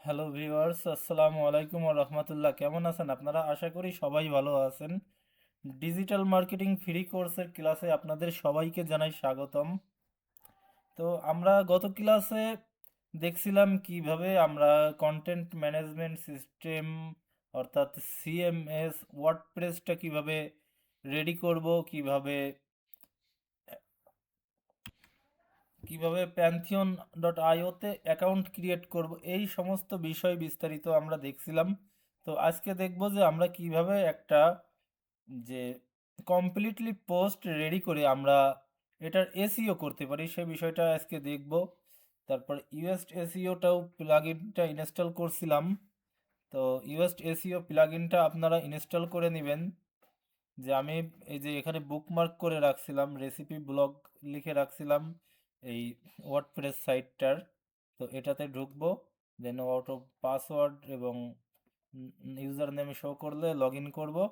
Hello viewers, আসসালামু আলাইকুম ওয়া রাহমাতুল্লাহ। কেমন আছেন আপনারা? আশা করি সবাই ভালো আছেন। ডিজিটাল মার্কেটিং ফ্রি কোর্সের ক্লাসে আপনাদের সবাইকে জানাই স্বাগতম। তো আমরা গত ক্লাসে দেখছিলাম কিভাবে আমরা কন্টেন্ট ম্যানেজমেন্ট সিস্টেম অর্থাৎ সিএমএস ওয়ার্ডপ্রেসটা কিভাবে রেডি করব, কিভাবে প্যান্থিয়ন ডট আইওতে অ্যাকাউন্ট ক্রিয়েট করব, এই সমস্ত বিষয় বিস্তারিত আমরা দেখছিলাম। তো আজকে দেখব যে আমরা কিভাবে একটা যে কমপ্লিটলি পোস্ট রেডি করে আমরা এটার এসইও করতে পারি, সে বিষয়টা আজকে দেখব। তারপর ইউএসট এসইওটাও প্লাগইনটা ইনস্টল করছিলাম। তো ইউএসট এসইও প্লাগইনটা আপনারা ইনস্টল করে নেবেন। যে আমি এই যে এখানে বুকমার্ক করে রাখছিলাম, রেসিপি ব্লগ লিখে রাখছিলাম এই ওয়ার্ডপ্রেস সাইটটার। তো এটাতে ঢুকবো, দেন অটো পাসওয়ার্ড এবং ইউজার নেম শো করলে লগ ইন করবো।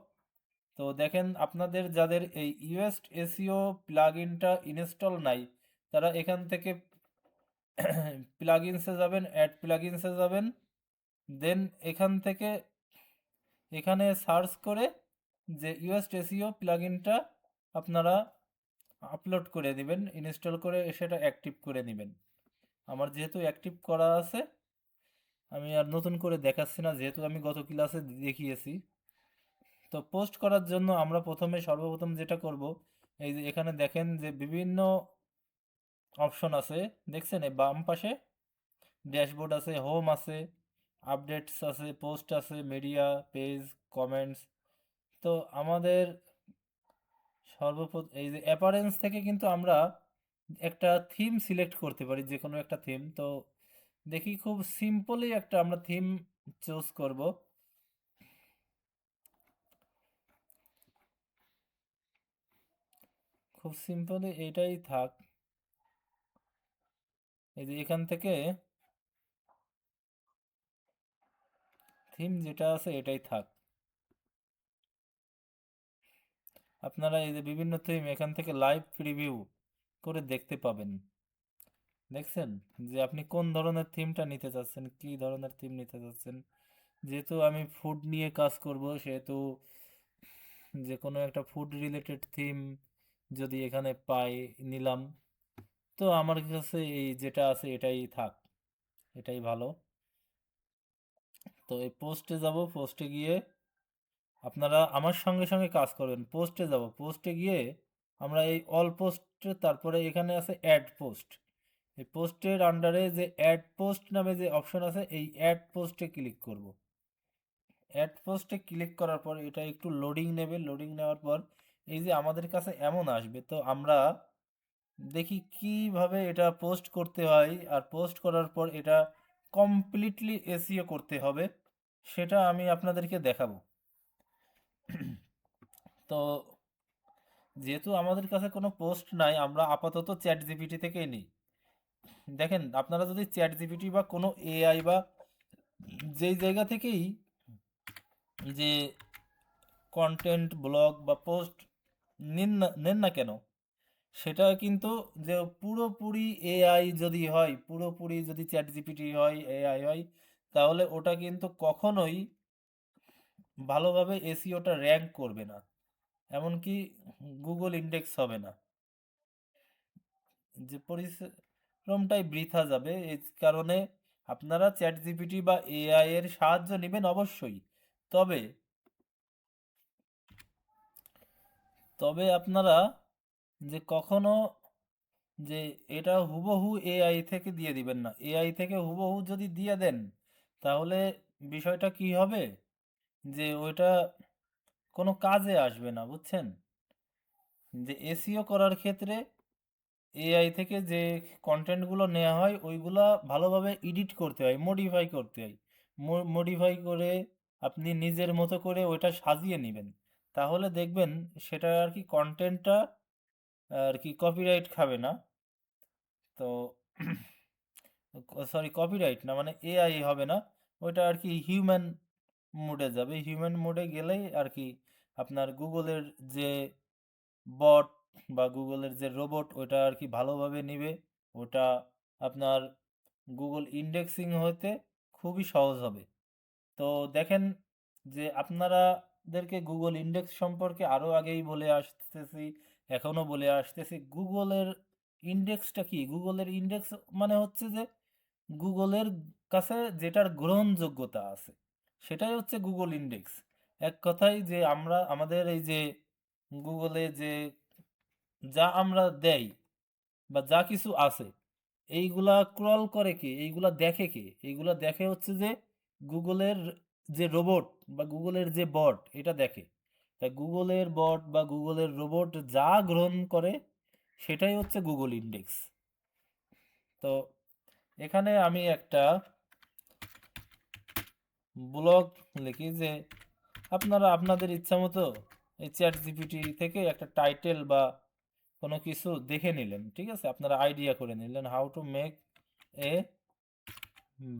তো দেখেন, আপনাদের যাদের এই ইউএসট এসইও প্লাগইনটা ইনস্টল নাই, তারা এখান থেকে প্লাগইনসে যাবেন, অ্যাড প্লাগইনসে যাবেন। দেন এখান থেকে এখানে সার্চ করে যে ইউএসট এসইও প্লাগইনটা আপনারা আপলোড করে দিবেন, ইনস্টল করে সেটা অ্যাক্টিভ করে নেবেন। আমার যেহেতু অ্যাক্টিভ করা আছে, আমি আর নতুন করে দেখাচ্ছি না, যেহেতু আমি গত ক্লাসে দেখিয়েছি। তো পোস্ট করার জন্য আমরা সর্বপ্রথম যেটা করব, এই যে এখানে দেখেন যে বিভিন্ন অপশন আছে, দেখছেন এই বাম পাশে ড্যাশবোর্ড আছে, হোম আছে, আপডেটস আছে, পোস্ট আছে, মিডিয়া, পেজ, কমেন্টস। তো আমাদের সর্বপ্রথম এই যে অ্যাপারেন্স থেকে কিন্তু আমরা একটা থিম সিলেক্ট করতে পারি, যে কোনো একটা থিম। তো দেখি খুব সিম্পলি একটা আমরা থিম চুজ করব। খুব সিম্পলি এইটাই থাক। এই যে এখান থেকে থিম যেটা আছে এটাই থাক। আপনারা এই যে বিভিন্ন থিম এখান থেকে লাইভ প্রিভিউ করে দেখতে পাবেন। দেখছেন যে আপনি কোন ধরনের থিমটা নিতে চাচ্ছেন, কি ধরনের থিম নিতে চাচ্ছেন। যেহেতু আমি ফুড নিয়ে কাজ করব, সেহেতু যে কোনো একটা ফুড রিলেটেড থিম যদি এখানে পাই, নিলাম। তো আমার কাছে এই যেটা আছে এটাই থাক, এটাই ভালো। তো এই পোস্টে যাব, পোস্টে গিয়ে আপনারা আমার সঙ্গে সঙ্গে কাজ করবেন। পোস্টে যাব, পোস্টে গিয়ে আমরা এই অল পোস্টে, তারপরে এখানে আছে অ্যাড পোস্ট। এই পোস্টের আন্ডারে যে অ্যাড পোস্ট নামে যে অপশন আছে, এই অ্যাড পোস্টে ক্লিক করব। অ্যাড পোস্টে ক্লিক করার পর এটা একটু লোডিং নেবে, লোডিং নেওয়ার পর এই যে আমাদের কাছে এমন আসবে। তো আমরা দেখি কিভাবে এটা পোস্ট করতে হয়, আর পোস্ট করার পর এটা কমপ্লিটলি এসইও করতে হবে, সেটা আমি আপনাদেরকে দেখাবো। তো যেহেতু আমাদের কাছে কোনো পোস্ট নাই, আমরা আপাতত চ্যাট জিপিটি থেকেই নিই। দেখেন, আপনারা যদি চ্যাট জিপিটি বা কোনো এআই বা যেই জায়গা থেকেই যে কন্টেন্ট ব্লগ বা পোস্ট নেন না কেন, সেটা কিন্তু যে পুরোপুরি এআই যদি হয়, পুরোপুরি যদি চ্যাট জিপিটি হয়, এআই হয়, তাহলে ওটা কিন্তু কখনোই ভালোভাবে এসইওটা র্যাঙ্ক করবে না, এমনকি গুগল ইন্ডেক্স হবে না। যে পরিশ্রমটাই বৃথা যাবে। এই কারণে আপনারা চ্যাট জিপিটি বা এআই এর সাহায্য নেবেন অবশ্যই। তবে তবে আপনারা যে কখনো যে এটা হুবহু এআই থেকে দিয়ে দিবেন না। এআই থেকে হুবহু যদি দিয়ে দেন, তাহলে বিষয়টা কি হবে, যে ওইটা কোনো কাজে আসবে না, বুঝছেন। যে এসইও করার ক্ষেত্রে এআই থেকে যে কন্টেন্টগুলো নেওয়া হয়, ওইগুলা ভালোভাবে এডিট করতে হয়, মডিফাই করতে হয়। মডিফাই করে আপনি নিজের মতো করে ওইটা সাজিয়ে নেবেন। তাহলে দেখবেন সেটা আর কি কন্টেন্টটা আর কি কপিরাইট খাবে না। তো সরি, কপিরাইট না, মানে এআই হবে না, ওইটা আর কি হিউম্যান মোডে যাবে। হিউম্যান মোডে গেলেই আর কি আপনার গুগলের যে বট বা গুগলের যে রোবট, ওটা আর কি ভালোভাবে নিবে। ওটা আপনার গুগল ইন্ডেক্সিং হতে খুবই সহজ হবে। তো দেখেন যে আপনারাদেরকে গুগল ইন্ডেক্স সম্পর্কে আরও আগেই বলে আসতেছি, এখনও বলে আসতেছি। গুগলের ইন্ডেক্সটা কি? গুগলের ইন্ডেক্স মানে হচ্ছে যে গুগলের কাছে যেটার গ্রহণযোগ্যতা আছে সেটাই হচ্ছে গুগল ইন্ডেক্স। এক কথায় যে আমরা আমাদের এই যে গুগলে যে যা আমরা দেই বা যা কিছু আছে এইগুলা ক্রল করে কে, এইগুলা দেখে কে? এইগুলা দেখে হচ্ছে যে গুগলের যে রোবট বা গুগলের যে বট এটা দেখে। তা গুগলের বট বা গুগলের রোবট যা গ্রহণ করে সেটাই হচ্ছে গুগল ইন্ডেক্স। তো এখানে আমি একটা ব্লগ লিখি যে আপনারা আপনাদের ইচ্ছা মতো এই চ্যাট জিপিটি থেকে একটা টাইটেল বা কোনো কিছু দেখে নিলেন, ঠিক আছে, আপনারা আইডিয়া করে নিলেন how to make a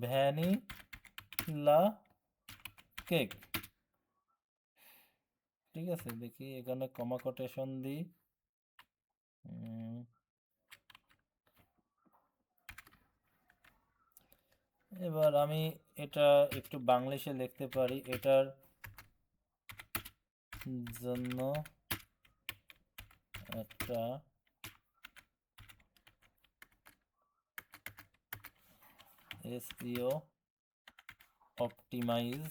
vanilla cake, ঠিক আছে। দেখি এখানে কমা কোটেশন দিই। এবার আমি এটা একটু বাংলিশে লিখতে পারি। এটার জন্য একটা এসইও অপটিমাইজ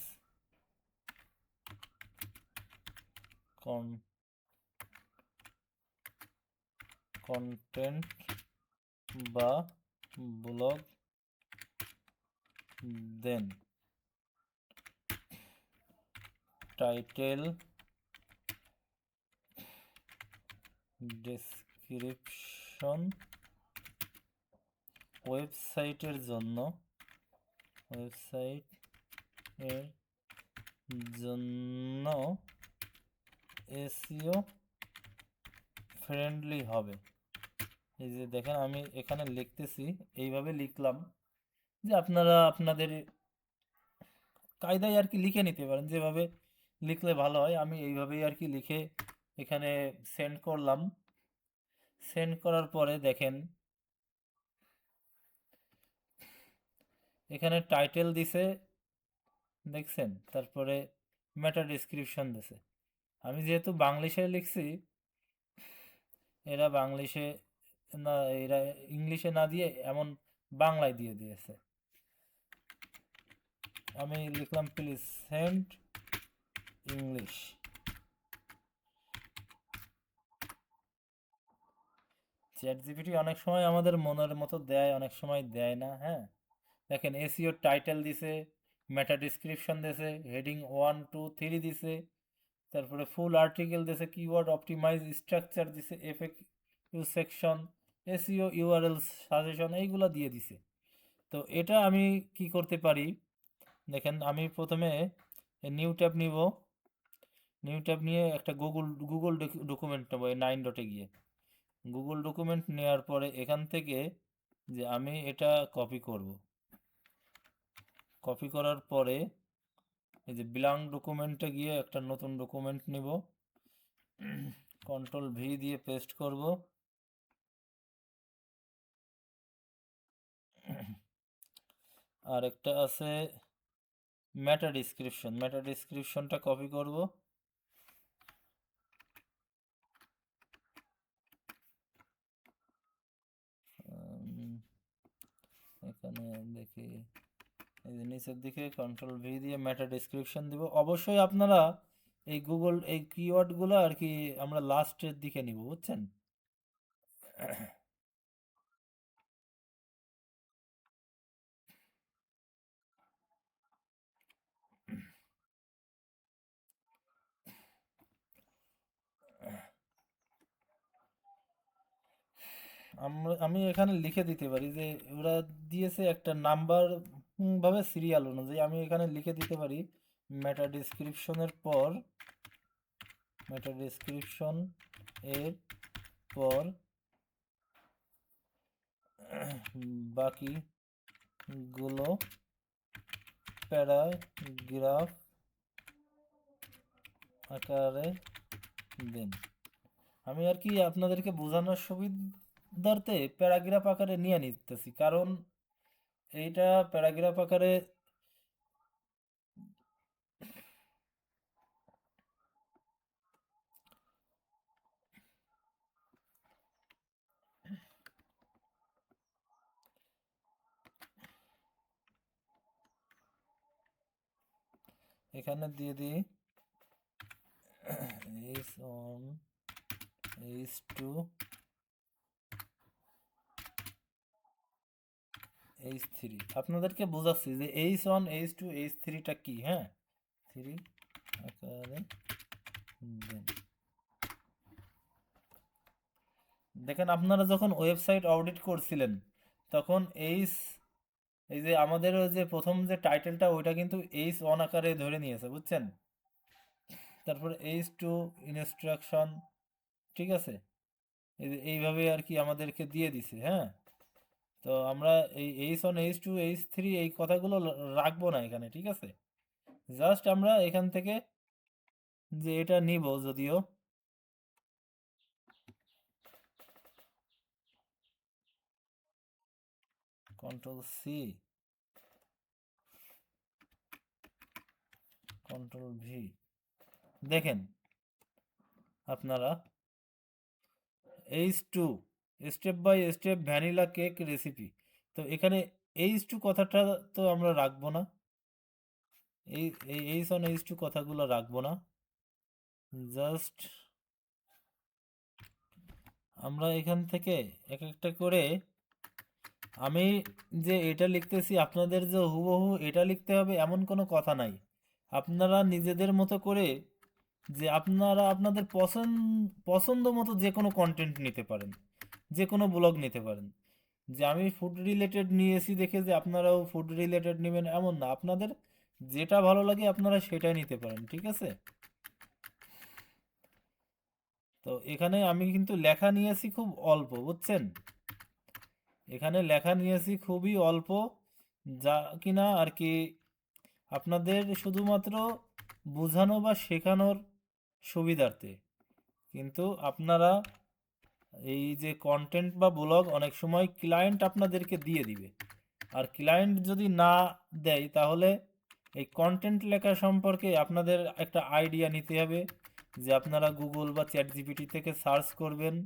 কন্টেন্ট বা ব্লগ দেন টাইটেল ডেসক্রিপশন ওয়েবসাইটের জন্য এসইও ফ্রেন্ডলি হবে। এই যে দেখেন আমি এখানে লিখতেছি, এইভাবে লিখলাম যে আপনারা আপনাদের কায়দায় আর কি লিখে নিতে পারেন, যেভাবে লিখলে ভালো হয়। আমি এইভাবেই আর কি লিখে এখানে সেন্ড করলাম। সেন্ড করার পরে দেখেন এখানে টাইটেল দিছে, দেখছেন, তারপরে মেটা ডিসক্রিপশন দিছে। আমি যেহেতু বাংলিশে লিখছি, এরা বাংলিশে না, এরা ইংলিশে না দিয়ে এমন বাংলায় দিয়ে দিয়েছে। আমি লিখলাম please send English. Chat GPT অনেক সময় আমাদের মনের মতো দেয়, অনেক সময় দেয় না। হ্যাঁ, দেখেন এসইও টাইটেল দিছে, মেটা ডিসক্রিপশন দিছে, হেডিং 1 2 3 দিছে, তারপরে ফুল আর্টিকেল দিছে, কিওয়ার্ড অপটিমাইজ স্ট্রাকচার দিছে, FAQ section, SEO URL suggestion, এইগুলো দিয়ে দিছে। তো এটা আমি কি করতে পারি দেখেন, আমি প্রথমে নিউ ট্যাব নিব। নিউ ট্যাব নিয়ে একটা গুগল ডকুমেন্ট নেবো, এই 9 ডটে গিয়ে গুগল ডকুমেন্ট নেওয়ার পরে এখান থেকে যে আমি এটা কপি করব। কপি করার পরে এই যে বিলং ডকুমেন্টে গিয়ে একটা নতুন ডকুমেন্ট নিব, কন্ট্রোল ভি দিয়ে পেস্ট করব। আর একটা আছে মেটা ডিসক্রিপশন, মেটা ডিসক্রিপশনটা কপি করব। এখানে দেখি এই যে নিচের দিকে কন্ট্রোল ভি দিয়ে মেটা ডিসক্রিপশন দিব। অবশ্যই আপনারা এই গুগল এই কিওয়ার্ডগুলো আর কি আমরা লাস্টের দিকে নিব, বুঝছেন। আমি এখানে লিখে দিতে পারি যে ওরা দিয়েছে একটা নাম্বার ভাবে সিরিয়াল অনুযায়ী, আমি এখানে লিখে দিতে পারি মেটা ডিসক্রিপশনের পর, মেটা ডিসক্রিপশন এর পর বাকিগুলো প্যারাগ্রাফ আকারে দেন। আমি আর কি আপনাদেরকে বোঝানোর সুবিধার্থে প্যারাগ্রাফ আকারে নিয়ে নিতেছি, কারণ এইটা প্যারাগ্রাফ আকারে এখানে দিয়ে দিই H1 H2 H3। আপনাদেরকে বোঝাচ্ছি যে H1 H2 H3টা কি, হ্যাঁ, 3 আকারে দেন। দেখেন আপনারা যখন ওয়েবসাইট অডিট করছিলেন তখন এই যে আমাদের ওই যে প্রথম যে টাইটেলটা ওইটা কিন্তু H1 আকারে ধরে নিয়েছে, বুঝছেন? তারপরে H2 ইনস্ট্রাকশন, ঠিক আছে, এই যে এইভাবে আর কি আমাদেরকে দিয়ে দিছে, হ্যাঁ। তো আমরা এই H1 H2 H3 এই কথাগুলো রাখবো না এখানে, ঠিক আছে। জাস্ট আমরা এখান থেকে যে এটা নিব, যদিও Ctrl+C Ctrl+V, দেখেন আপনারা H2 step by step vanilla cake recipe, তো এখানে H2 কথাটা তো আমরা রাখবো না, এই H1 H2 কথাগুলো রাখবো না। জাস্ট আমরা এখান থেকে এক একটা করে, আমি যে এটা লিখতেছি আপনাদের যে হুবহু এটা লিখতে হবে এমন কোনো কথা নাই। আপনারা নিজেদের মতো করে যে আপনারা আপনাদের পছন্দ মতো যে কোনো কন্টেন্ট নিতে পারেন, যে কোনো ব্লগ নিতে পারেন। যে আমি ফুড রিলেটেড নিয়েছি দেখে যে আপনারাও ফুড রিলেটেড নেবেন এমন না, আপনাদের যেটা ভালো লাগে আপনারা সেটাই নিতে পারেন, ঠিক আছে। তো এখানে আমি কিন্তু লেখা নিয়েছি খুব অল্প, বুঝছেন, এখানে লেখা নিয়েছি খুবই অল্প, যা কিনা আর কি আপনাদের শুধুমাত্র বোঝানো বা শেখানোর সুবিধার্থে। কিন্তু আপনারা এই যে কন্টেন্ট বা ব্লগ অনেক সময় ক্লায়েন্ট আপনাদেরকে দিয়ে দিবে, আর ক্লায়েন্ট যদি না দেয় তাহলে এই কন্টেন্ট লেখা সম্পর্কে আপনাদের একটা আইডিয়া নিতে হবে, যে আপনারা গুগল বা চ্যাট জিপিটি থেকে সার্চ করবেন,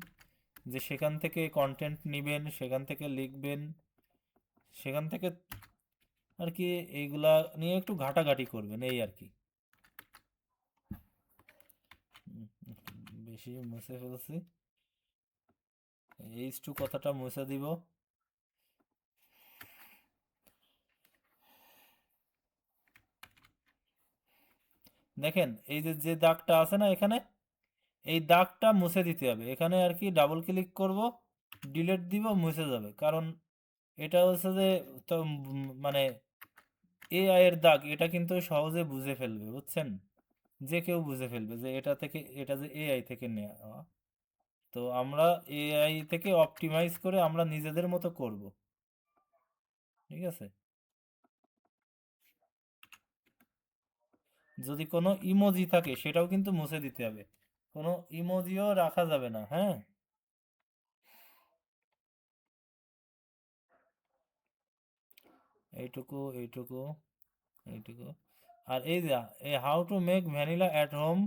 যে সেখান থেকে কন্টেন্ট নেবেন, সেখান থেকে লিখবেন, সেখান থেকে আর কি এইগুলা নিয়ে একটু ঘাটাঘাটি করবেন, এই আর কি। বেশি মুছে ফেলছি, H2 কথাটা মুছে দিব। দেখেন এই যে যে দাগটা আছে না এখানে, এই দাগটা মুছে দিতে হবে, এখানে আর কি ডাবল ক্লিক করব, ডিলিট দিব, মুছে যাবে, কারণ এটা হচ্ছে যে তো মানে এআই এর দাগ, এটা কিন্তু সহজে বুঝে ফেলবে, বুঝছেন, যে কেউ বুঝে ফেলবে যে এটা থেকে, এটা যে এআই থেকে নেওয়া। তো আমরা এআই থেকে অপটিমাইজ করে আমরা নিজেদের মতো করব, ঠিক আছে। যদি কোনো ইমোজি থাকে সেটাও কিন্তু মুছে দিতে হবে, কোনো ইমোজিও রাখা যাবে না, হ্যাঁ। এইটুকু এইটুকু এইটুকু। আর এই যে এই how to make vanilla at home,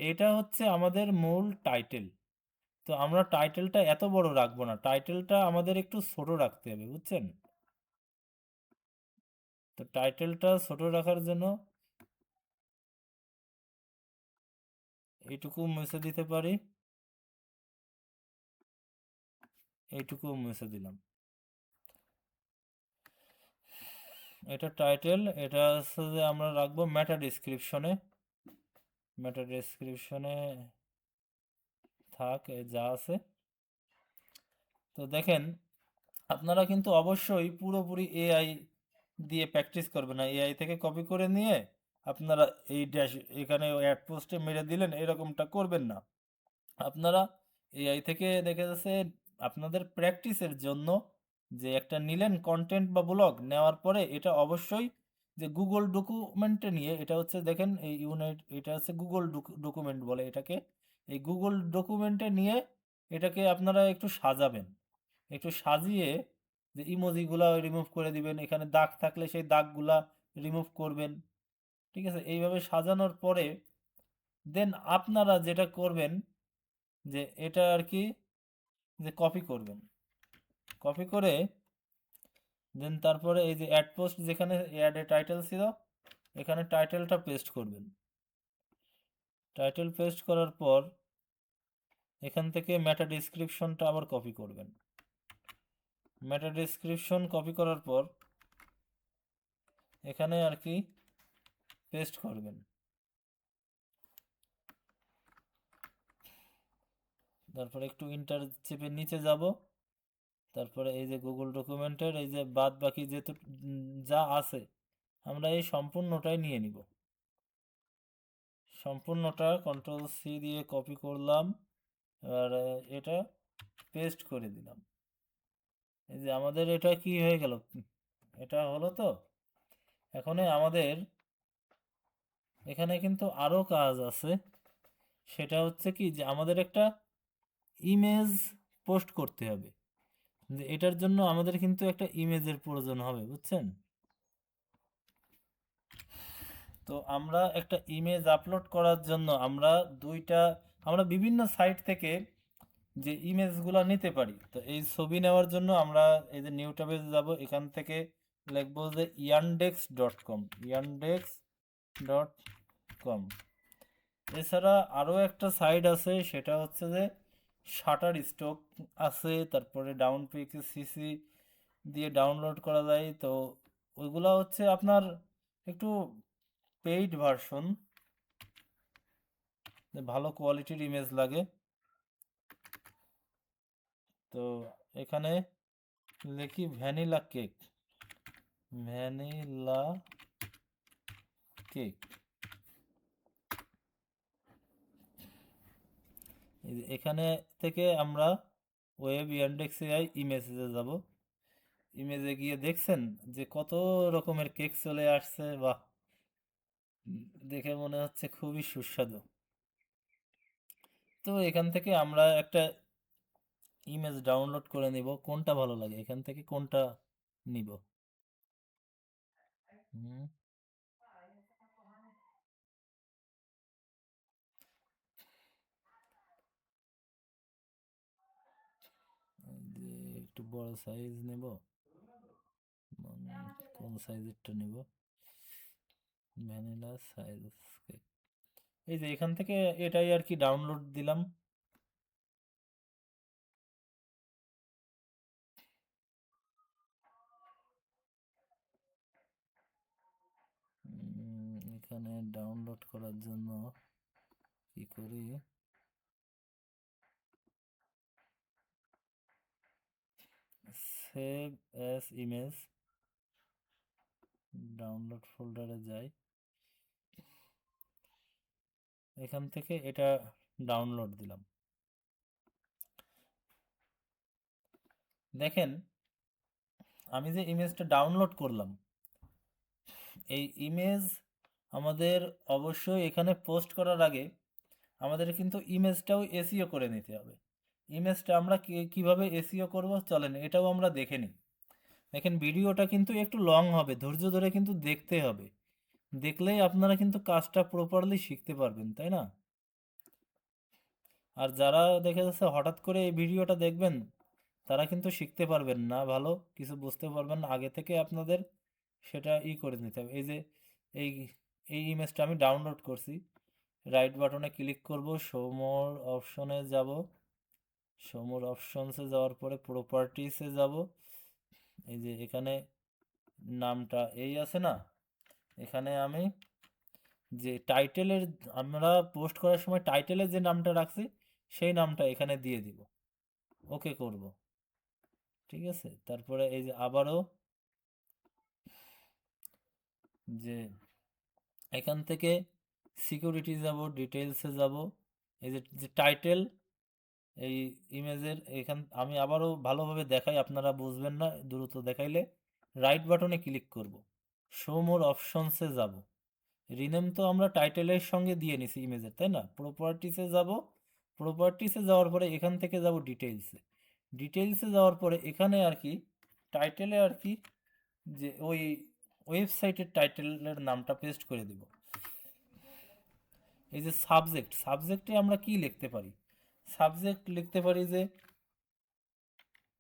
এটা হচ্ছে আমাদের মূল টাইটেল। তো আমরা টাইটেলটা এত বড় রাখবো না, টাইটেলটা আমাদের একটু ছোট রাখতে হবে, বুঝছেন। তো টাইটেলটা ছোট রাখার জন্য এইটুকু মুছে দিতে পারি, এইটুকু মুছে দিলাম। এটা টাইটেল, এটা হচ্ছে যে আমরা রাখবো মেটা ডিসক্রিপশনে, মেটা ডিসক্রিপশনে থাক যা আছে। তো দেখেন আপনারা কিন্তু অবশ্যই পুরোপুরি এআই দিয়ে প্র্যাকটিস করবেন না, এআই থেকে কপি করে নিয়ে আপনারা এই ড্যাশ এখানে অ্যাড পোস্টে মেরে দিলেন, এরকমটা করবেন না। আপনারা এআই থেকে দেখে যাচ্ছে আপনাদের প্র্যাকটিসের জন্য যে একটা নিলেন কন্টেন্ট বা ব্লগ, নেওয়ার পরে এটা অবশ্যই যে গুগল ডকুমেন্টে নিয়ে, এটা হচ্ছে দেখেন এই ইউনাইট, এটা হচ্ছে গুগল ডকুমেন্ট বলে এটাকে, এই গুগল ডকুমেন্টে নিয়ে এটাকে আপনারা একটু সাজাবেন, একটু সাজিয়ে যে ইমোজিগুলা রিমুভ করে দিবেন, এখানে দাগ থাকলে সেই দাগগুলা রিমুভ করবেন, ঠিক আছে। এইভাবে সাজানোর পরে দেন আপনারা যেটা করবেন যে এটা আর কি যে কপি করবেন, কপি করে দেন তারপরে এই যে অ্যাড পোস্ট যেখানে অ্যাড টাইটেল ছিল এখানে টাইটেলটা পেস্ট করবেন। টাইটেল পেস্ট করার পর এখান থেকে মেটা ডেসক্রিপশনটা আবার কপি করবেন। মেটা ডেসক্রিপশন কপি করার পর এখানে আর কি পেস্ট করবেন। তারপরে একটু ইন্টার চেপে নিচে যাব, তারপরে এই যে গুগল ডকুমেন্টের এই যে বাদ বাকি যেহেতু যা আছে আমরা এই সম্পূর্ণটাই নিয়ে নিব। সম্পূর্ণটা কন্ট্রোল সি দিয়ে কপি করলাম, আর এটা পেস্ট করে দিলাম। এই যে আমাদের এটা কি হয়ে গেল, এটা হলো। তো এখন আমাদের এখানে কিন্তু আরো কাজ আছে। সেটা হচ্ছে কি যে আমাদের একটা ইমেজ পোস্ট করতে হবে। যে এটার জন্য আমাদের কিন্তু একটা ইমেজের প্রয়োজন হবে, বুঝছেন? তো আমরা একটা ইমেজ আপলোড করার জন্য আমরা বিভিন্ন সাইট থেকে যে ইমেজগুলো নিতে পারি। তো এই ছবি নেওয়ার জন্য আমরা এই যে নিউ ট্যাবে যাব, এখান থেকে লিখবো যে yandex.com, yandex.com। এছাড়া আরও একটা সাইট আছে, সেটা হচ্ছে যে শাটার স্টক আছে, তারপরে ডাউন পিক্স সিসি দিয়ে ডাউনলোড করা যায়। তো ওইগুলা হচ্ছে আপনার একটু পেইড ভার্সন, ভালো কোয়ালিটির ইমেজ লাগে। তো এখানে লিখি ভ্যানিলা কেক, ভ্যানিলা কেক। এখানে থেকে আমরা ওয়েব ইয়ান্ডেক্স এআই ইমেজে যাব। ইমেজে গিয়ে দেখছেন যে কত রকমের কেক চলে আসছে, বাহ! দেখে মনে হচ্ছে খুবই সুস্বাদু। তো এখান থেকে আমরা একটা ইমেজ ডাউনলোড করে নিব, কোনটা ভালো লাগে এখান থেকে কোনটা নিব। হুম, এই যে একটু বড় সাইজ নেব, কোন সাইজেরটা নেব, ভ্যানিলা সাইজ কেক। এই যে এখান থেকে এটাই আর কি ডাউনলোড দিলাম। এখানে ডাউনলোড করার জন্য কি করি, সেভ অ্যাজ ইমেজ, ডাউনলোড ফোল্ডারে যাই, এখান থেকে এটা ডাউনলোড দিলাম। দেখেন আমি যে ইমেজটা ডাউনলোড করলাম, এই ইমেজ আমাদের অবশ্যই এখানে পোস্ট করার আগে আমাদের কিন্তু ইমেজটাও এসইও করে নিতে হবে। ইমেজটা আমরা কিভাবে এসইও করব চলেন এটাও আমরা দেখে নিই। দেখেন ভিডিওটা কিন্তু একটু লং হবে, ধৈর্য ধরে কিন্তু দেখতে হবে, দেখলেই আপনারা কিন্তু কাজটা প্রপারলি শিখতে পারবেন, তাই না? আর যারা দেখা যাচ্ছে হঠাৎ করে এই ভিডিওটা দেখবেন তারা কিন্তু শিখতে পারবেন না, ভালো কিছু বুঝতে পারবেন না। আগে থেকে আপনাদের সেটা করে নিতে হবে। এই যে এই এই ইমেজটা আমি ডাউনলোড করছি, রাইট বাটনে ক্লিক করব, শো মোর অপশনে যাব, শো মোর অপশনসে যাওয়ার পরে প্রপার্টিসে যাব। এই যে এখানে নামটা এই আছে না, এখানে আমি যে টাইটেলের, আমরা পোস্ট করার সময় টাইটেলের যে নামটা রাখছি সেই নামটা এখানে দিয়ে দিব, ওকে করব। ঠিক আছে, তারপরে এই যে আবারও যে এখান থেকে সিকিউরিটি যাব, ডিটেলসে যাব, এই যে যে টাইটেল এই ইমেজের এখান আমি আবারও ভালোভাবে দেখাই, আপনারা বুঝবেন না দ্রুত দেখাইলে। রাইট বাটনে ক্লিক করব, শো মোর অপশনসে যাব, রিনেম তো আমরা টাইটেলের সঙ্গে দিয়ে নিছি ইমেজের, তাই না? প্রপার্টিসে যাব, প্রপার্টিসে যাওয়ার পরে এখান থেকে যাব ডিটেলসে, ডিটেলসে যাওয়ার পরে এখানে আর কি টাইটেলে আর কি যে ওই ওয়েবসাইটের টাইটেলের নামটা পেস্ট করে দিব। এই যে সাবজেক্ট, সাবজেক্টে আমরা কি লিখতে পারি, সাবজেক্ট লিখতে পারি যে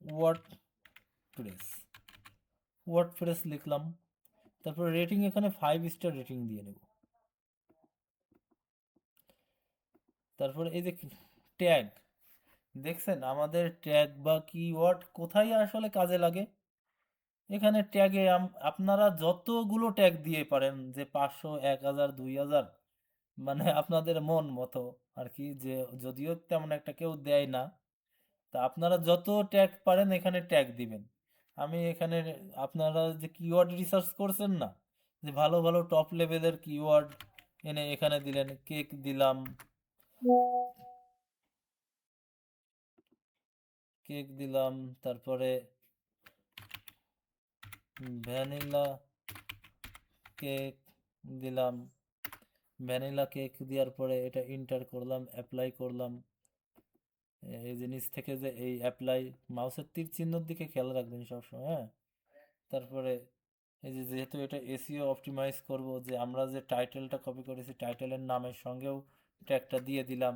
ওয়ার্ডপ্রেস, ওয়ার্ডপ্রেস লিখলাম। তারপর রেটিং এখানে 5 স্টার রেটিং দিয়ে নেব। তারপর এই যে ট্যাগ, দেখছেন আমাদের ট্যাগ বা কিওয়ার্ড কোথায় আসলে কাজে লাগে। এখানে ট্যাগে আপনারা যতগুলো ট্যাগ দিয়ে পারেন, যে 500, 1000, 2000, মানে আপনাদের মন মতো আর কি, যে যদিও তেমন একটা কেউ দেয় না, তা আপনারা যত ট্যাগ পারেন এখানে ট্যাগ দিবেন। আমি এখানে, আপনারা যে কিওয়ার্ড রিসার্চ করছেন না, যে ভালো ভালো টপ লেভেলের কিওয়ার্ড এনে এখানে দিলেন, কেক দিলাম, কেক দিলাম, তারপরে ভ্যানিলা কেক দিলাম, ভ্যানিলা কেক দেওয়ার পরে এটা এন্টার করলাম, অ্যাপ্লাই করলাম। এই জিনিস থেকে যে এই অ্যাপ্লাই, মাউসের তীর চিহ্নর দিকে খেয়াল রাখবেন সবসময়, হ্যাঁ। তারপরে এই যে যেহেতু এটা এসইও অপটিমাইজ করব, যে আমরা যে টাইটেলটা কপি করেছি টাইটেলের নামের সঙ্গেও ট্যাগটা দিয়ে দিলাম,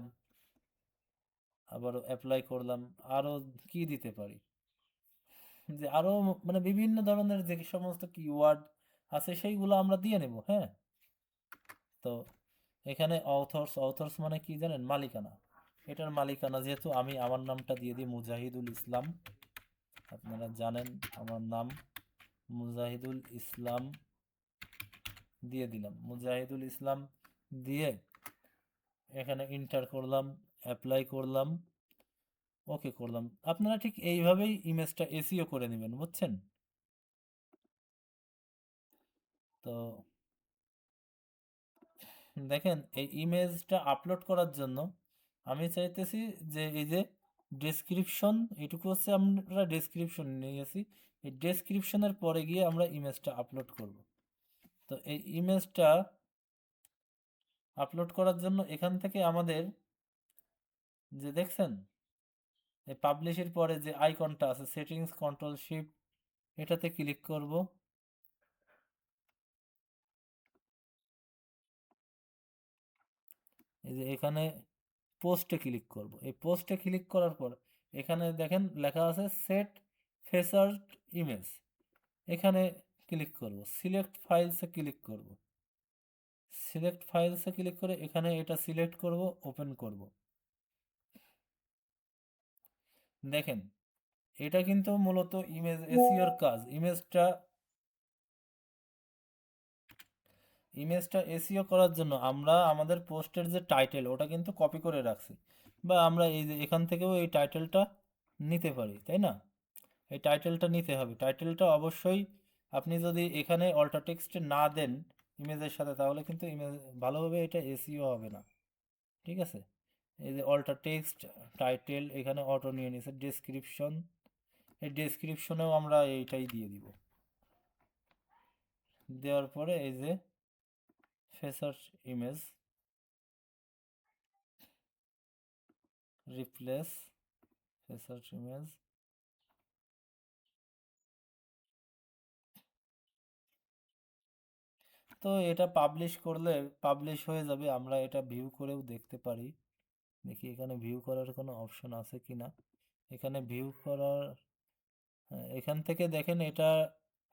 আবারও অ্যাপ্লাই করলাম। আরও কি দিতে পারি, যে আরও মানে বিভিন্ন ধরনের যে সমস্ত কিওয়ার্ড আছে সেইগুলো আমরা দিয়ে নেব, হ্যাঁ। তো এখানে অথর্স, অথর্স মানে কি জানেন, মালিকানা। এটার মালিকানা যেহেতু আমি আমার নামটা দিয়ে দিই মুজাহিদুল ইসলাম, আপনারা জানেন আমার নাম মুজাহিদুল ইসলাম, দিয়ে দিলাম মুজাহিদুল ইসলাম, দিয়ে এখানে এন্টার করলাম, অ্যাপ্লাই করলাম, ওকে করলাম। আপনারা ঠিক এইভাবেই ইমেজটা এসইও করে নেবেন, বুঝছেন। তো দেখেন এই ইমেজটা আপলোড করার জন্য আমি চাইতেছি যে এই যে ডেসক্রিপশন, এটুকু হচ্ছে আমরা ডেসক্রিপশন নিয়েছি, এই ডেসক্রিপশনের পরে গিয়ে আমরা ইমেজটা আপলোড করব। তো এই ইমেজটা আপলোড করার জন্য এখান থেকে আমাদের, যে দেখছেন এই পাবলিশের পরে যে আইকনটা আছে সেটিংস কন্ট্রোল শিফট, এটাতে ক্লিক করব। এই যে এখানে পোস্টে ক্লিক করব, এই পোস্টে ক্লিক করার পর এখানে দেখেন লেখা আছে সেট ফেসার্ড ইমেজ, এখানে ক্লিক করব, সিলেক্ট ফাইলসে ক্লিক করব, সিলেক্ট ফাইলসে ক্লিক করে এখানে এটা সিলেক্ট করব, ওপেন করব। দেখেন এটা কিন্তু মূলত ইমেজ এসইওর কাজ। ইমেজটা এসইও করার জন্য আমরা আমাদের পোস্টের যে টাইটেল ওটা কিন্তু কপি করে রাখছি, বা আমরা এই যে এখান থেকেও এই টাইটেলটা নিতে পারি, তাই না। এই টাইটেলটা নিতে হবে, টাইটেলটা অবশ্যই আপনি যদি এখানে অল্টার টেক্সট না দেন ইমেজের সাথে, তাহলে কিন্তু ইমেজ ভালোভাবে এটা এসইও হবে না, ঠিক আছে। এই যে অল্টার টেক্সট, টাইটেল, এখানে অটো নিয়ে নিয়েছে, ডেসক্রিপশন, এই ডেসক্রিপশনেও আমরা এইটাই দিয়ে দিব। দেওয়ার পরে এই যে ফেসার ইমেজ, রিপ্লেস ফেসার ইমেজ, তো এটা পাবলিশ করলে পাবলিশ হয়ে যাবে, আমরা এটা ভিউ করেও দেখতে পারি। দেখি এখানে ভিউ করার কোনো অপশন আছে কি না। এখানে ভিউ করার, এখান থেকে দেখেন এটা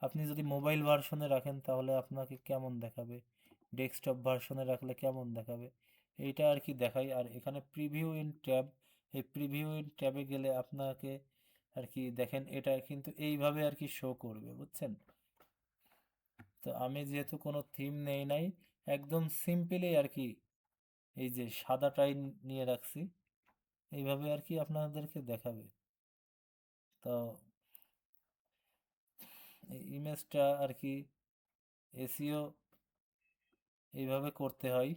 আপনি যদি মোবাইল ভার্সনে রাখেন তাহলে আপনাকে কেমন দেখাবে, ডেস্কটপ ভার্সনে রাখলে কেমন দেখাবে, এইটা আর কি দেখাই। আর এখানে প্রিভিউ ইন ট্যাব, এই প্রিভিউ ইন ট্যাবে গেলে আপনাকে আর কি দেখেন এটা কিন্তু এইভাবে আর কি শো করবে, বুঝছেন। তো আমি যেহেতু কোনো থিম নেই নাই, একদম সিম্পলি আর কি এই যে সাদাটাই নিয়ে রাখছি, এইভাবে আর কি আপনাদেরকে দেখাবে। তো এই ইমেজটা আর কি এসইও এইভাবে করতে হয়।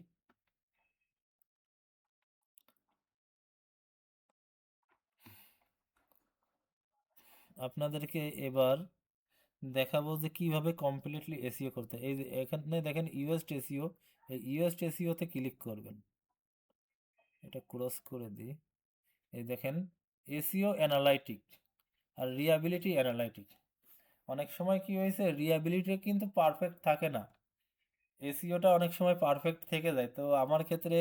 আপনাদেরকে এবার দেখাবো যে কিভাবে কমপ্লিটলি এসইও করতে হয়। এই যে এখানে দেখেন ইউএসড এসইও, এই ইউএসড এসইওতে ক্লিক করবেন, এটা ক্রস করে দিই। এই দেখেন এসইও অ্যানালাইটিক আর রিয়াবিলিটি অ্যানালাইটিক। অনেক সময় কি হয়েছে, রিয়াবিলিটি কিন্তু পারফেক্ট থাকে না, এসইওটা অনেক সময় পারফেক্ট থেকে যায়। তো আমার ক্ষেত্রে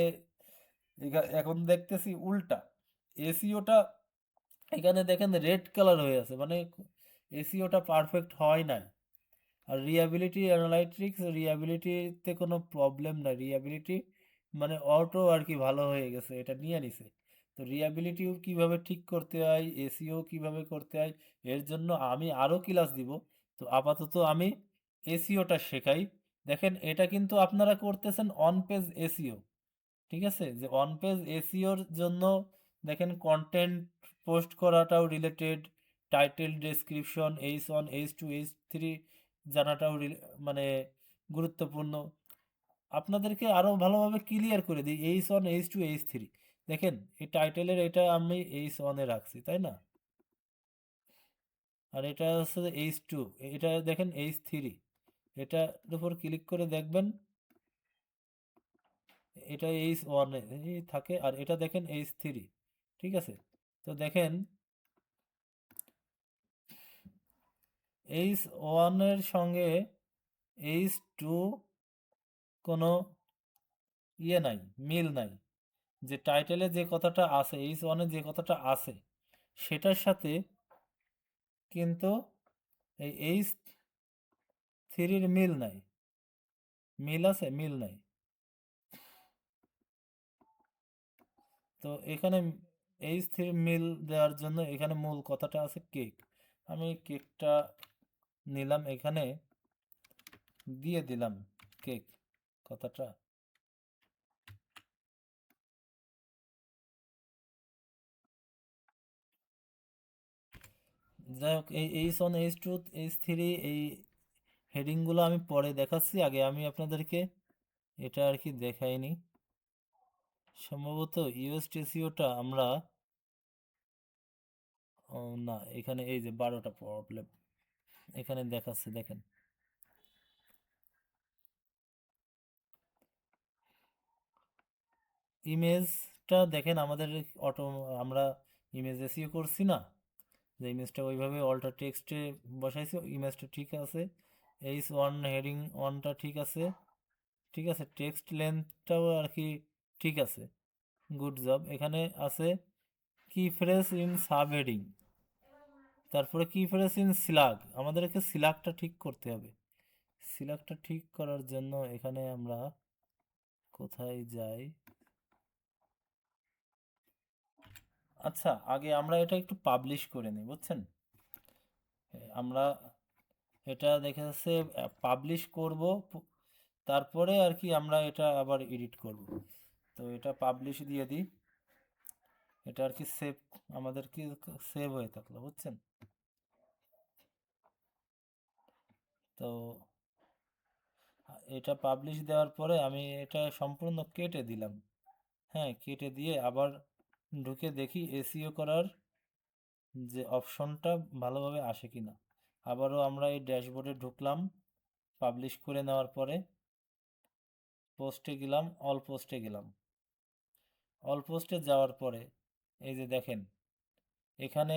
এখন দেখতেছি উল্টা, এসইওটা এখানে দেখেন রেড কালার হয়ে আছে, মানে এসইওটা পারফেক্ট হয় নাই। আর রিয়াবিলিটি অ্যানালাইটিক্স, রিয়াবিলিটিতে কোনো প্রবলেম নাই, রিয়াবিলিটি মানে অটো আর কি ভালো হয়ে গেছে, এটা নিয়ে নিছে। তো রিয়াবিলিটিও কিভাবে ঠিক করতে হয়, এসিও কিভাবে করতে হয়, এর জন্য আমি আরও ক্লাস দিব। তো আপাতত আমি এসিওটা শেখাই। দেখেন এটা কিন্তু আপনারা করতেছেন অন পেজ এসিও, ঠিক আছে, যে অন পেজ এসিওর জন্য দেখেন কন্টেন্ট পোস্ট করাটাও related, title description H1 H2 H3 জানাটাও মানে গুরুত্বপূর্ণ। আপনাদেরকে আরও ভালোভাবে ক্লিয়ার করে দিই, H1 H2 H3 দেখেন এই টাইটেলের এটা আমি H1-এ রাখছি, তাই না, আর এটা হচ্ছে H2, এটা দেখেন H3, এটার উপর ক্লিক করে দেখবেন এটা H1-এ থাকে, আর এটা দেখেন H3, ঠিক আছে। তো দেখেন H1-এর সঙ্গে H2 কোনো ইয়ে নাই, মিল নাই, যে টাইটেলে যে কথাটা আছে, H1-এ যে কথাটা আছে সেটার সাথে কিন্তু এই H3-র মিল নাই, মিল আছে, মিল নাই। তো এখানে H3 মিল দেওয়ার জন্য এখানে মূল কথাটা আছে কেক, আমি কেকটা নিলাম, এখানে দিয়ে দিলাম কেক কথাটা। যাই হোক, এই H1 H2 H3 এই হেডিংগুলো আমি পরে দেখাচ্ছি, আগে আমি আপনাদেরকে এটা আর কি দেখাইনি। সম্ভবত ইউএসটিসিওটা আমরা না, এখানে এই যে 12টা প্রবলেম এখানে দেখাচ্ছে, দেখেন ইমেজটা দেখেন আমাদের অটো, আমরা ইমেজ এসিও করছি না, যে ইমেজটা ওইভাবে অল্টার টেক্সটে বসাইছি, ইমেজটা ঠিক আছে, H1 হেডিং 1টা ঠিক আছে, ঠিক আছে, টেক্সট লেন্থটাও আর কি ঠিক আছে, গুড জব। এখানে আছে কি ফ্রেজ ইন সাব হেডিং, তারপরে কি ফ্রেজ ইন সিলাগ, আমাদেরকে সিলাগটা ঠিক করতে হবে। সিলাগটা ঠিক করার জন্য এখানে আমরা কোথায় যাই, আচ্ছা আগে আমরা এটা একটু পাবলিশ করে নিই, বুঝছেন, আমরা এটা দেখে যাচ্ছে পাবলিশ করব, তারপরে আর কি আমরা এটা আবার এডিট করব। তো এটা পাবলিশ দিয়ে দিই, এটা আর কি সেভ, আমাদের কি সেভ হয়ে থাকলো, বুঝছেন। তো এটা পাবলিশ দেওয়ার পরে আমি এটা সম্পূর্ণ কেটে দিলাম, হ্যাঁ কেটে দিয়ে আবার ঢুকে দেখি এসইও করার যে অপশনটা ভালোভাবে আসে কিনা। আবারও আমরা এই ড্যাশবোর্ডে ঢুকলাম, পাবলিশ করে নেওয়ার পরে পোস্টে গেলাম, অল পোস্টে গেলাম, অল পোস্টে যাওয়ার পরে এই যে দেখেন এখানে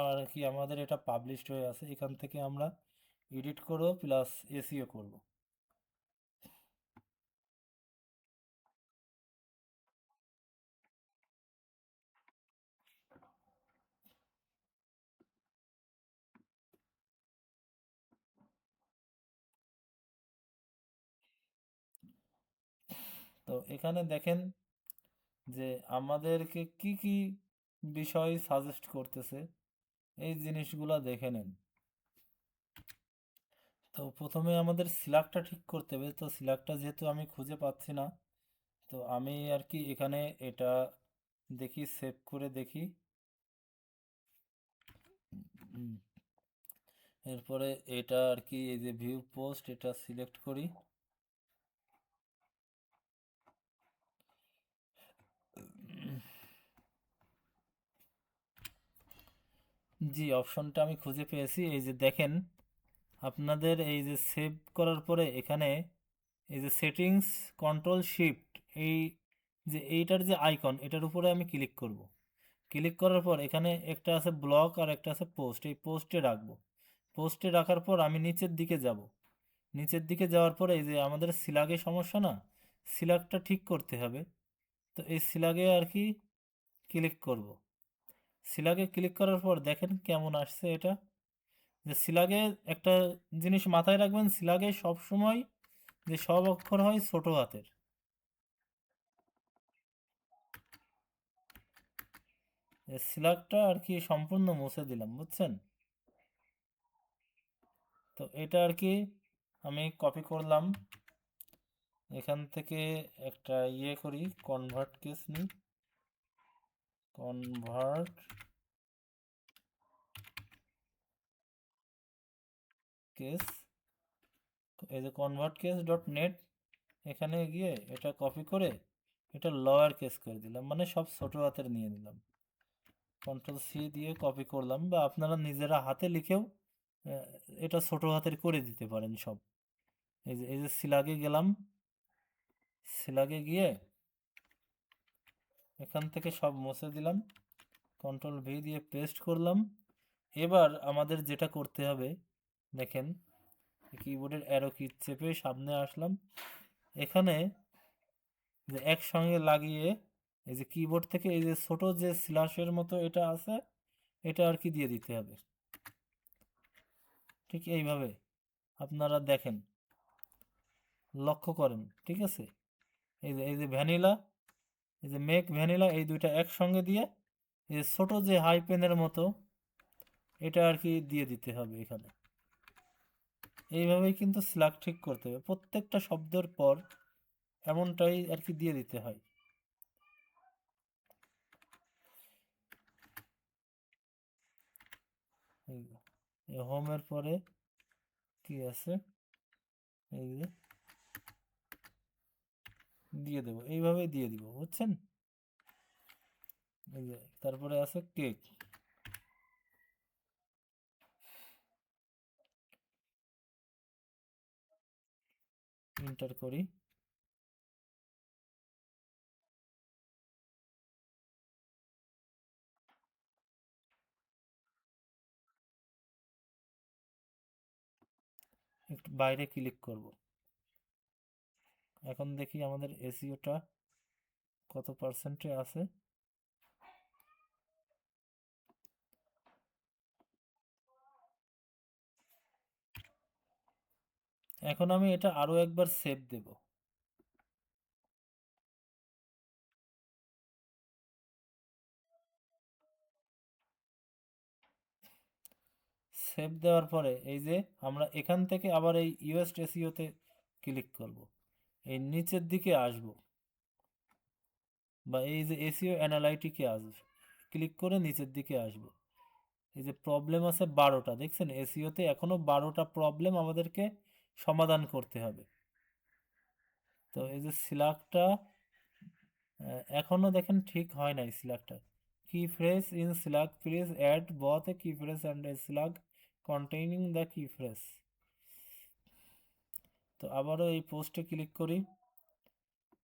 আর কি আমাদের এটা পাবলিশড হয়ে আছে, এখান থেকে আমরা এডিট করব প্লাস এসইও করব। তো এখানে দেখেন যে আমাদেরকে কি কি বিষয় সাজেস্ট করতেছে, এই জিনিসগুলো দেখে নেন। তো প্রথমে আমাদের সিলাকটা ঠিক করতে হবে, তো সিলাকটা যেহেতু আমি খুঁজে পাচ্ছি না, তো আমি আর কি এখানে এটা দেখি, সেভ করে দেখি। উম, এরপরে এটা আর কি এই যে ভিউ পোস্ট, এটা সিলেক্ট করি, জি অপশনটা আমি খুঁজে পেয়েছি, এই যে দেখেন আপনাদের এই যে সেভ করার পরে এখানে এই যে সেটিংস কন্ট্রোল শিফট, এই যে এইটার যে আইকন এটার উপরে আমি ক্লিক করব, ক্লিক করার পর এখানে একটা আছে ব্লক আর একটা আছে পোস্ট, এই পোস্টে রাখবো। পোস্টে রাখার পর আমি নিচের দিকে যাব, নিচের দিকে যাওয়ার পরে এই যে আমাদের সিলাগে সমস্যা না, সিলাগটা ঠিক করতে হবে। তো এই সিলাগে আর কি ক্লিক করব, সিলাগে ক্লিক করার পর দেখেন কেমন আসছে এটা, যে সিলাগে একটা জিনিস মাথায় রাখবেন, সিলাগে সব সময় যে সব অক্ষর হয় ছোট হাতের। সিলাগটা আর কি সম্পূর্ণ মুছে দিলাম, বুঝছেন? তো এটা আর কি আমি কপি করলাম, এখান থেকে একটা ইয়ে করি, কনভার্ট কেস নিই, কনভার্ট কেস, এই যে কনভার্ট কেস ডট নেট, এখানে গিয়ে এটা কপি করে এটা লোয়ার কেস করে দিলাম, মানে সব ছোট হাতের নিয়ে নিলাম। কন্ট্রোল সি দিয়ে কপি করলাম, বা আপনারা নিজেরা হাতে লিখেও আহ, এটা ছোট হাতের করে দিতে পারেন সব। এই যে সিলাগে গেলাম, সিলাগে গিয়ে এখান থেকে সব মুছে দিলাম, কন্ট্রোল ভি দিয়ে পেস্ট করলাম। এবার আমাদের যেটা করতে হবে, দেখেন কিবোর্ডের অ্যারো কি চেপে সামনে আসলাম, এখানে যে একসঙ্গে লাগিয়ে এই যে কিবোর্ড থেকে এই যে ছোট যে স্ল্যাশের মতো এটা আছে, এটা আর কি দিয়ে দিতে হবে, ঠিক এইভাবে আপনারা দেখেন, লক্ষ্য করেন, ঠিক আছে? এই যে ভ্যানিলা, এই যে মেক ভ্যানিলা, এই দুইটা একসঙ্গে দিয়ে এই যে ছোট যে হাই পেনের মতো এটা আর কি দিয়ে দিতে হবে এখানে। এইভাবেই কিন্তু স্ল্যাগ ঠিক করতে হবে, প্রত্যেকটা শব্দের পর এমনটাই আর কি দিয়ে দিতে হয়। এই হোমের পরে কি আছে, এই যে দিয়ে দেবো, এইভাবেই দিয়ে দিব, বুঝছেন? এই যে তারপরে আছে কেক, এন্টার করি, একটু বাইরে ক্লিক করব। এখন দেখি আমাদের এসইওটা কত পার্সেন্টে আছে। এখন আমি এটা আরো একবার সেভ দেব। সেভ দেওয়ার পরে এই যে আমরা এখান থেকে আবার এই ইউএসট এসইওতে ক্লিক করব, এই নিচের দিকে আসব, বা এই যে এসইও অ্যানালাইটিকে আসব, ক্লিক করে নিচের দিকে আসব। এই যে প্রবলেম আছে 12টা, দেখছেন এসইওতে এখনো 12টা প্রবলেম আমাদেরকে সমাধান করতে হবে। তো এই যে সিলাকটা এখনো দেখেন ঠিক হয় নাই সিলাকটা। কি ফ্রেজ ইন সিলাক, please add both a key phrase and a slug containing the key phrase। তো আবারও এই পোস্টে ক্লিক করি,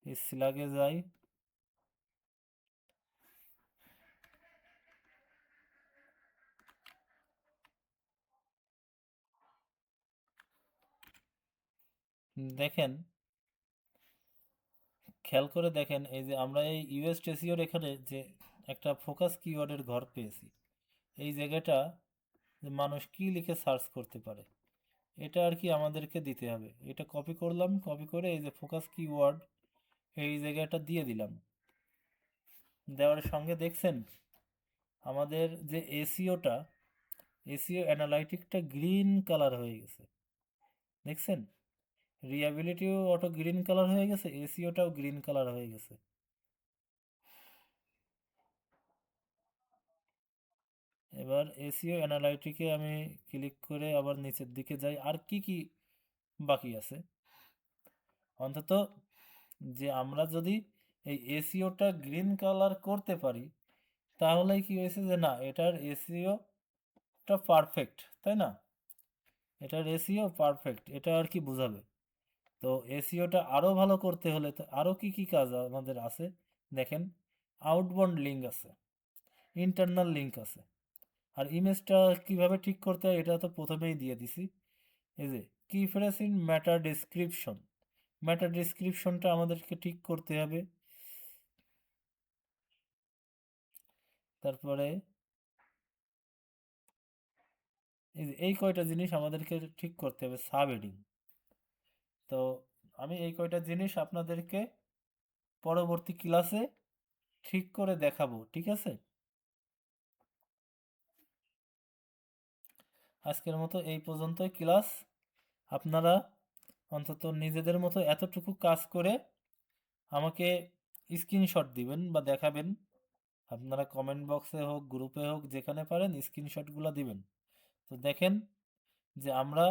এই সিলাগে যাই, দেখেন খেয়াল করে দেখেন, এই যে আমরা এই ইউএস টেসিওর এখানে যে একটা ফোকাস কিওয়ার্ডের ঘর পেয়েছি, এই জায়গাটা যে মানুষ কি লিখে সার্চ করতে পারে এটা আর কি আমাদেরকে দিতে হবে। এটা কপি করলাম, কপি করে এই যে ফোকাস কিওয়ার্ড এই জায়গাটা দিয়ে দিলাম। দেওয়ার সঙ্গে দেখছেন আমাদের যে এসইওটা, এসইও অ্যানালাইটিকটা গ্রিন কালার হয়ে গেছে, দেখছেন? রিয়াবিলিটিও অটো গ্রিন কালার হয়ে গেছে, এসইওটাও গ্রিন কালার হয়ে গেছে। এবার এসইও অ্যানালাইটিকে আমি ক্লিক করে আবার নিচের দিকে যাই, আর কি কি বাকি আছে অন্তত, যে আমরা যদি এই এসইওটা গ্রিন কালার করতে পারি তাহলেই কি হয়েছে যে না এটার এসইওটা পারফেক্ট, তাই না? এটার এসইও পারফেক্ট, এটা আর কি বোঝাবে। তো এসইওটা আরো ভালো করতে হলে তো আরো কি কি কাজ আমাদের আছে, দেখেন আউটবাউন্ড লিঙ্ক আছে, ইন্টারনাল লিঙ্ক আছে, আর ইমেজটা কিভাবে ঠিক করতে হয় এটা তো প্রথমেই দিয়ে দিছি। এই যে key phrase in matter description, matter ডেসক্রিপশনটা আমাদেরকে ঠিক করতে হবে। তারপরে এই কয়টা জিনিস আমাদেরকে ঠিক করতে হবে, সাব হেডিং। তো আমি এই কয়টা জিনিস আপনাদেরকে পরবর্তী ক্লাসে ঠিক করে দেখাবো, ঠিক আছে? আজকের মতো এই পর্যন্তই ক্লাস। আপনারা অন্তত নিজেদের মতো এতটুকু কাজ করে আমাকে স্ক্রিনশট দিবেন বা দেখাবেন। আপনারা কমেন্ট বক্সে হোক, গ্রুপে হোক, যেখানে পারেন স্ক্রিনশটগুলো দিবেন। তো দেখেন যে আমরা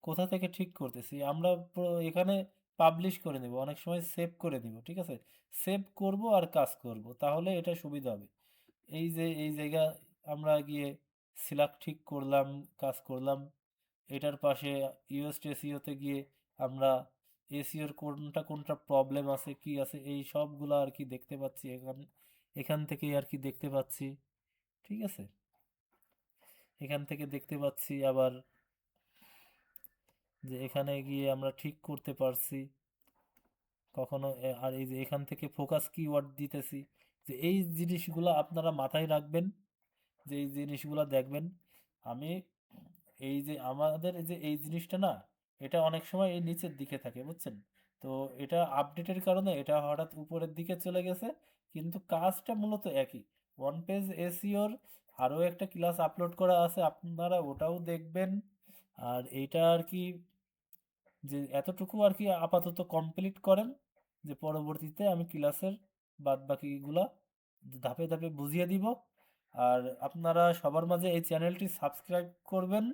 কোথা থেকে ঠিক করতেছি। আমরা পুরো এখানে পাবলিশ করে নেব, অনেক সময় সেভ করে দিব, ঠিক আছে? সেভ করব আর কাজ করব, তাহলে এটা সুবিধা হবে। এই যে এই জায়গা আমরা গিয়ে সিলেক্ট ঠিক করলাম, কাজ করলাম। এটার পাশে ইউএসটি এসইওতে গিয়ে আমরা এসইওর কোনটা কোনটা প্রবলেম আছে, কি আছে, এই সবগুলো আর কি দেখতে পাচ্ছি। এখান থেকেই আর কি দেখতে পাচ্ছি, ঠিক আছে? এখান থেকে দেখতে পাচ্ছি আবার যে এখানে গিয়ে আমরা ঠিক করতে পারছি কখনো আর এই যে এখান থেকে ফোকাস কিওয়ার্ড দিতেছি। যে এই জিনিসগুলো আপনারা মাথায় রাখবেন, যে এই জিনিসগুলো দেখবেন। আমি এই যে আমাদের এই যে এই জিনিসটা না, এটা অনেক সময় এই নিচের দিকে থাকে, বুঝছেন? তো এটা আপডেটের কারণে এটা হঠাৎ উপরের দিকে চলে গেছে, কিন্তু কাজটা মূলত একই। ওয়ান পেজ এসইওর আরও একটা ক্লাস আপলোড করা আছে, আপনারা ওটাও দেখবেন। আর এইটা আর কি, যে এতটুকু আর কি আপাতত কমপ্লিট করেন, যে পরবর্তীতে আমি ক্লাসের বাদ বাকিগুলা ধাপে ধাপে বুঝিয়ে দিব। আর আপনারা সবার মাঝে এই চ্যানেলটি সাবস্ক্রাইব করবেন,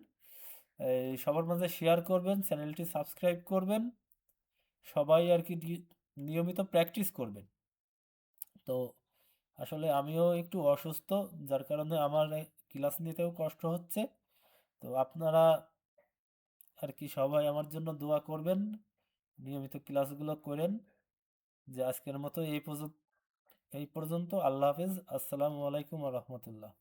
এই সবার মাঝে শেয়ার করবেন, চ্যানেলটি সাবস্ক্রাইব করবেন। সবাই আর কি নিয়মিত প্র্যাকটিস করবেন। তো আসলে আমিও একটু অসুস্থ, যার কারণে আমার ক্লাস নিতেও কষ্ট হচ্ছে। তো আপনারা আর কি সবাই আমার জন্য দোয়া করবেন, নিয়মিত ক্লাসগুলো করেন। যে আজকের মতো এই পর্যন্ত। আল্লাহ হাফেজ। আসসালামু আলাইকুম ওয়া রাহমাতুল্লাহ।